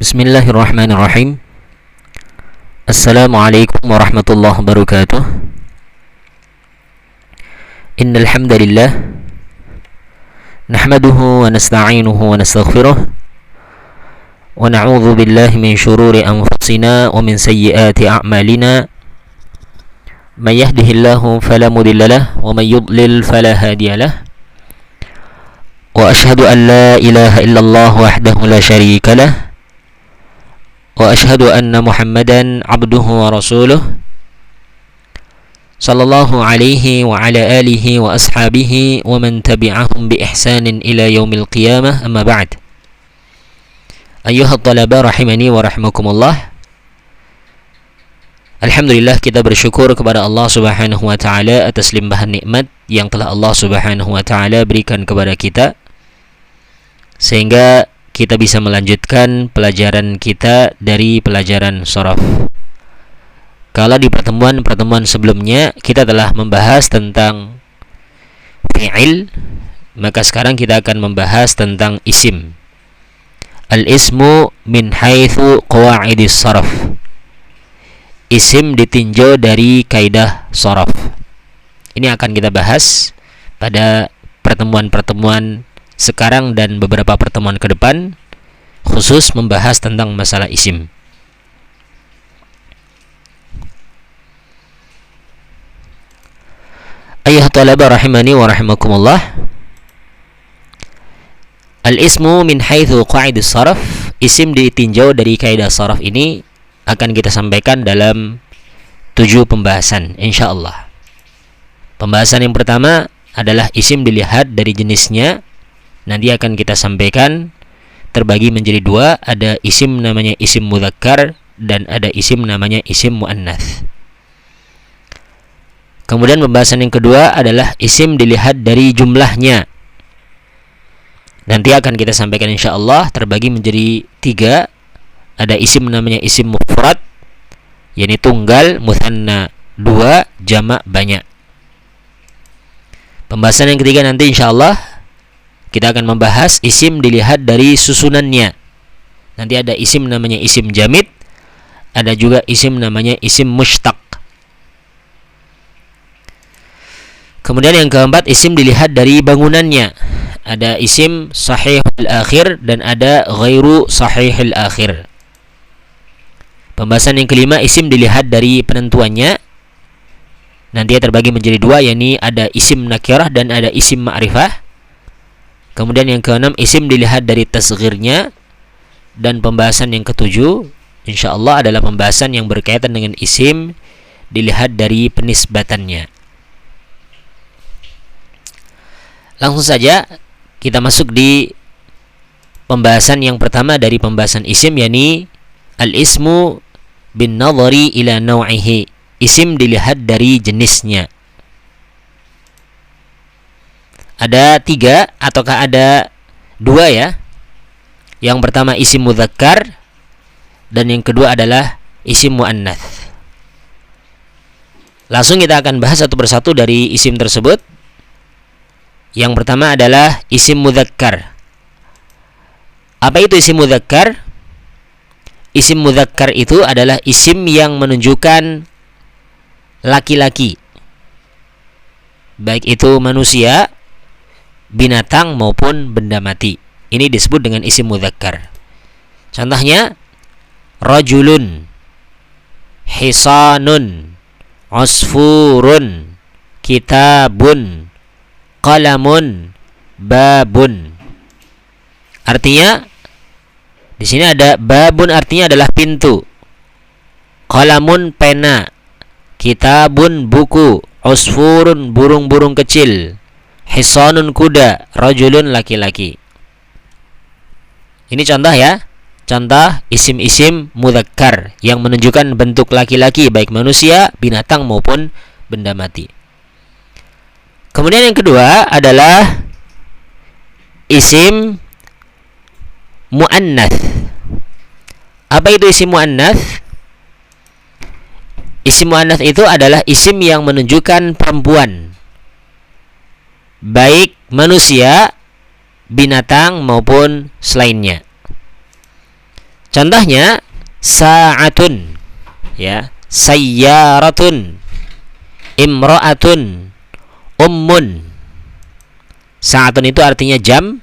Bismillahirrahmanirrahim. Assalamualaikum warahmatullahi wabarakatuh. Innal hamdalillah nahmaduhu wa nasta'inuhu wa nastaghfiruh wa na'udzu billahi min shururi anfusina wa min sayyiati a'malina. May yahdihillahu fala mudilla lahu wa may yudlil fala hadiya lahu. Wa ashhadu an la ilaha illallah wahdahu la syarika lahu wa ashhadu anna Muhammadan abduhu wa rasuluh sallallahu alaihi wa ala alihi wa ashabihi wa man tabi'ahum bi ihsanin ila yaumil qiyamah, amma ba'd. Ayyuhat talaba rahimani wa rahimakumullah. Alhamdulillah, kita bersyukur kepada Allah Subhanahu wa taala atas limpahan nikmat yang telah Allah Subhanahu wa taala berikan kepada kita, sehingga kita bisa melanjutkan pelajaran kita dari pelajaran shorof. Kalau di pertemuan sebelumnya kita telah membahas tentang fi'il, maka sekarang kita akan membahas tentang isim. Al-ismu min haitsu qawaidis shorof. Isim ditinjau dari kaidah shorof. Ini akan kita bahas pada pertemuan-pertemuan sekarang dan beberapa pertemuan ke depan, khusus membahas tentang masalah isim. Ayuh talaba rahimani wa rahimakumullah. Al-ismu min haitsu qaidus sarf. Isim ditinjau dari kaidah sarf ini akan kita sampaikan dalam 7 pembahasan insyaallah. Pembahasan yang pertama adalah isim dilihat dari jenisnya. Nanti akan kita sampaikan terbagi menjadi 2. Ada isim namanya isim mudzakkar dan ada isim namanya isim muannats. Kemudian pembahasan yang kedua adalah isim dilihat dari jumlahnya. Nanti akan kita sampaikan insyaallah terbagi menjadi 3. Ada isim namanya isim mufrad, yakni tunggal, mutsanna 2, jamak banyak. Pembahasan yang ketiga nanti insyaallah kita akan membahas isim dilihat dari susunannya. Nanti ada isim namanya isim jamid, ada juga isim namanya isim mushtaq. Kemudian yang keempat, isim dilihat dari bangunannya. Ada isim sahihul akhir dan ada ghairu sahihul akhir. Pembahasan yang kelima, isim dilihat dari penentuannya. Nanti terbagi menjadi 2, yakni ada isim nakirah dan ada isim ma'rifah. Kemudian yang keenam, isim dilihat dari tasghirnya. Dan pembahasan yang ketujuh insyaallah adalah pembahasan yang berkaitan dengan isim dilihat dari penisbatannya. Langsung saja kita masuk di pembahasan yang pertama dari pembahasan isim, yakni al-ismu bin nadhari ila naw'ihi. Isim dilihat dari jenisnya. Ada 3 ataukah ada 2 ya? Yang pertama isim mudzakkar dan yang kedua adalah isim muannats. Langsung kita akan bahas satu persatu dari isim tersebut. Yang pertama adalah isim mudzakkar. Apa itu isim mudzakkar? Isim mudzakkar itu adalah isim yang menunjukkan laki-laki, baik itu manusia, binatang maupun benda mati. Ini disebut dengan isim mudzakkar. Contohnya rajulun, hisanun, usfurun, kitabun, qalamun, babun. Artinya di sini ada babun, artinya adalah pintu, qalamun pena, kitabun buku, usfurun burung-burung kecil, hisanun kuda, rajulun laki-laki. Ini contoh ya. Contoh isim-isim mudzakkar yang menunjukkan bentuk laki-laki, baik manusia, binatang maupun benda mati. Kemudian yang kedua adalah isim muannats. Apa itu isim muannats? Isim muannats itu adalah isim yang menunjukkan perempuan, baik manusia, binatang maupun selainnya. Contohnya sa'atun, ya, sayyaratun, imra'atun, ummun. Sa'atun itu artinya jam,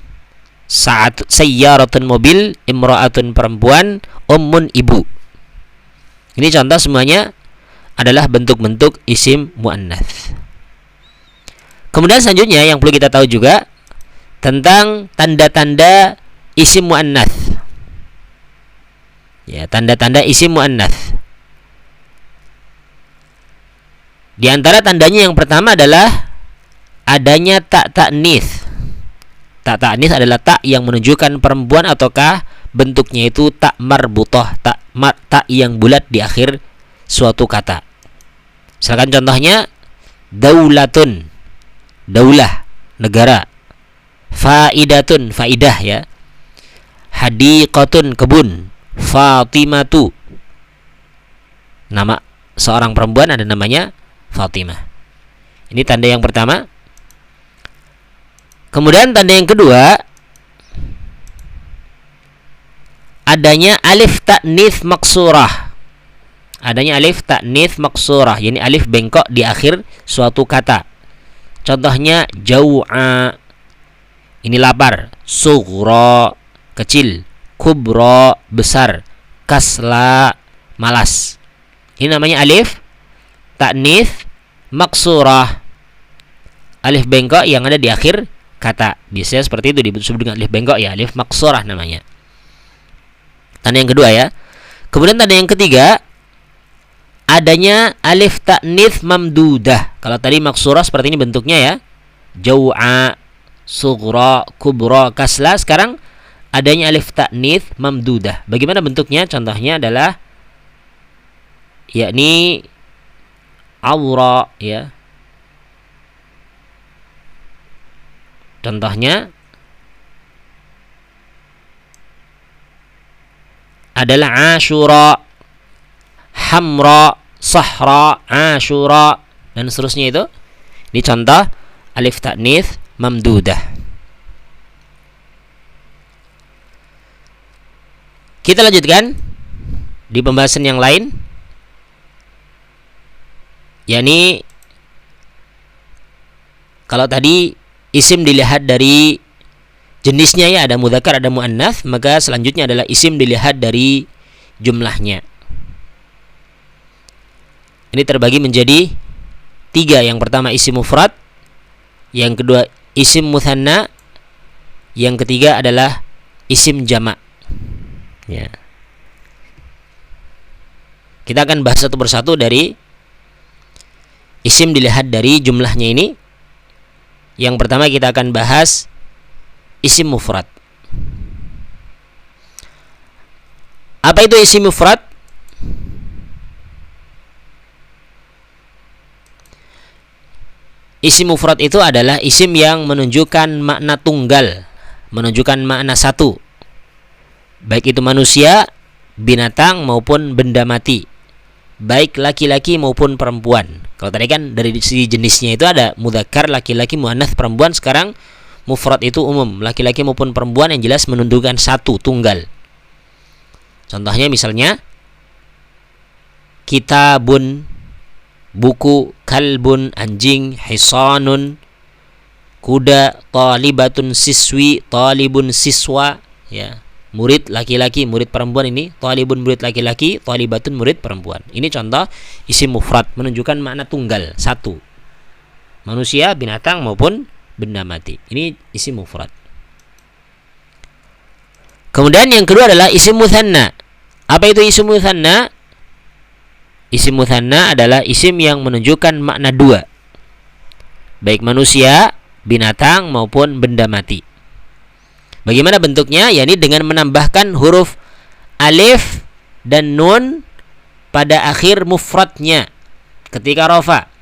sayyaratun mobil, imra'atun perempuan, ummun ibu. Ini contoh semuanya adalah bentuk-bentuk isim muannats. Kemudian selanjutnya yang perlu kita tahu juga tentang tanda-tanda isim muannats. Ya, tanda-tanda isim muannats. Di antara tandanya yang pertama adalah adanya tak ta'nits. Tak ta'nits adalah tak yang menunjukkan perempuan ataukah bentuknya itu tak marbutah, tak yang bulat di akhir suatu kata. Misalkan contohnya daulatun, daulah, negara. Faidatun, faidah, ya. Hadiqatun, kebun. Fatimatu, nama seorang perempuan ada namanya Fatimah. Ini tanda yang pertama. Kemudian tanda yang kedua, adanya alif ta'nits maksurah. Adanya alif ta'nits maksurah, yakni alif bengkok di akhir suatu kata. Contohnya jau'a, ini lapar. Sughra, kecil. Kubra, besar. Kasla, malas. Ini namanya alif ta'nits maksurah, alif bengkok yang ada di akhir kata. Biasanya seperti itu disebut dengan alif bengkok, ya, alif maksurah namanya. Tanda yang kedua, ya. Kemudian tanda yang ketiga, adanya alif ta'nits mamdudah. Kalau tadi maksurah seperti ini bentuknya, ya, jau'a, sughra, kubra, kasla. Sekarang adanya alif ta'nits mamdudah. Bagaimana bentuknya? Contohnya adalah yakni aura, ya. Contohnya adalah Asyura, Hamra, Sahra, Asyura, dan seterusnya itu. Ini contoh alif ta'nits mamdudah. Kita lanjutkan di pembahasan yang lain, yakni kalau tadi isim dilihat dari jenisnya, ya, ada mudzakkar, ada muannats, maka selanjutnya adalah isim dilihat dari jumlahnya. Ini terbagi menjadi 3. Yang pertama isim mufrad, yang kedua isim mutsanna, yang ketiga adalah isim jamak. Ya. Kita akan bahas satu persatu dari isim dilihat dari jumlahnya ini. Yang pertama kita akan bahas isim mufrad. Apa itu isim mufrad? Isim mufrad itu adalah isim yang menunjukkan makna tunggal, menunjukkan makna satu, baik itu manusia, binatang maupun benda mati, baik laki-laki maupun perempuan. Kalau tadi kan dari segi jenisnya itu ada mudzakkar, laki-laki, muannats, perempuan. Sekarang mufrad itu umum, laki-laki maupun perempuan, yang jelas menunjukkan satu, tunggal. Contohnya misalnya kitabun, buku, kalbun, anjing, hisanun, kuda, talibatun, siswi, talibun, siswa, ya. Murid laki-laki, murid perempuan. Ini talibun, murid laki-laki, talibatun, murid perempuan. Ini contoh isim mufrad, menunjukkan makna tunggal, satu, manusia, binatang maupun benda mati. Ini isim mufrad. Kemudian yang kedua adalah isim mutsanna. Apa itu isim mutsanna? Isim mutsanna adalah isim yang menunjukkan makna dua, baik manusia, binatang maupun benda mati. Bagaimana bentuknya? Yakni dengan menambahkan huruf alif dan nun pada akhir mufradnya ketika rafa.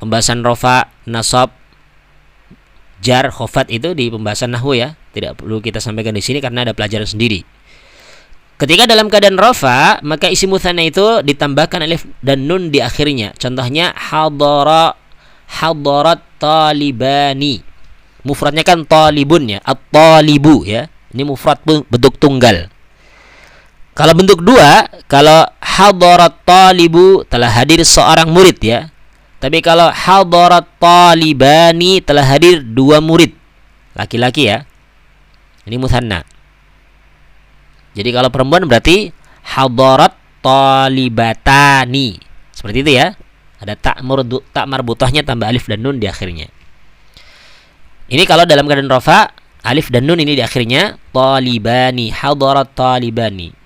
Pembahasan rafa, nasab, jar, khofat itu di pembahasan nahwu, ya. Tidak perlu kita sampaikan di sini karena ada pelajaran sendiri. Ketika dalam keadaan rafa, maka isim mutsanna itu ditambahkan alif dan nun di akhirnya. Contohnya hadarat talibani. Mufradnya kan talibun, ya, at-talibu, ya. Ini mufrad bentuk tunggal. Kalau bentuk dua, kalau hadarat talibu, telah hadir seorang murid ya. Tapi kalau hadarat talibani, telah hadir dua murid laki-laki ya. Ini mutsanna. Jadi kalau perempuan berarti hadarat talibatani. Seperti itu ya. Ada tak marbutahnya tambah alif dan nun di akhirnya. Ini kalau dalam keadaan rafa, alif dan nun ini di akhirnya, talibani, hadarat talibani.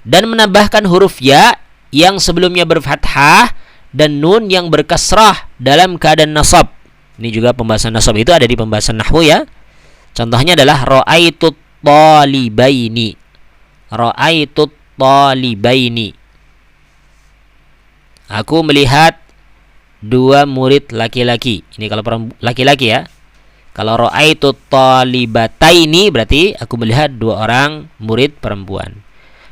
Dan menambahkan huruf ya yang sebelumnya berfathah dan nun yang berkasrah dalam keadaan nasab. Ini juga pembahasan nasab itu ada di pembahasan nahwu ya. Contohnya adalah ra'aitut talibaini. Ra'aitut talibaini. Aku melihat dua murid laki-laki. Ini kalau laki-laki ya. Kalau ra'aitut talibataini berarti aku melihat dua orang murid perempuan.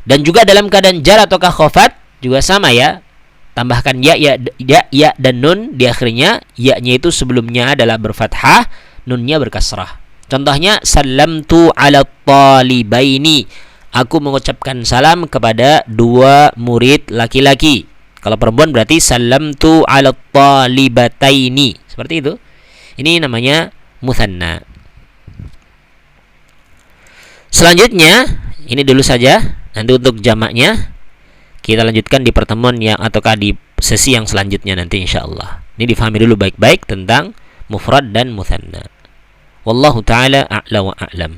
Dan juga dalam keadaan jar ataukah khafat juga sama ya. Tambahkan ya dan nun di akhirnya. Ya-nya itu sebelumnya adalah berfathah, nunnya berkasrah. Contohnya sallamtu ala talibaini. Aku mengucapkan salam kepada dua murid laki-laki. Kalau perempuan berarti sallamtu ala talibataini. Seperti itu. Ini namanya mutsanna. Selanjutnya, ini dulu saja. Nanti untuk jamaknya kita lanjutkan di pertemuan yang ataukah di sesi yang selanjutnya nanti insyaallah. Ini difahami dulu baik-baik tentang mufrad dan mutsanna. Wallahu taala a'la wa a'lam.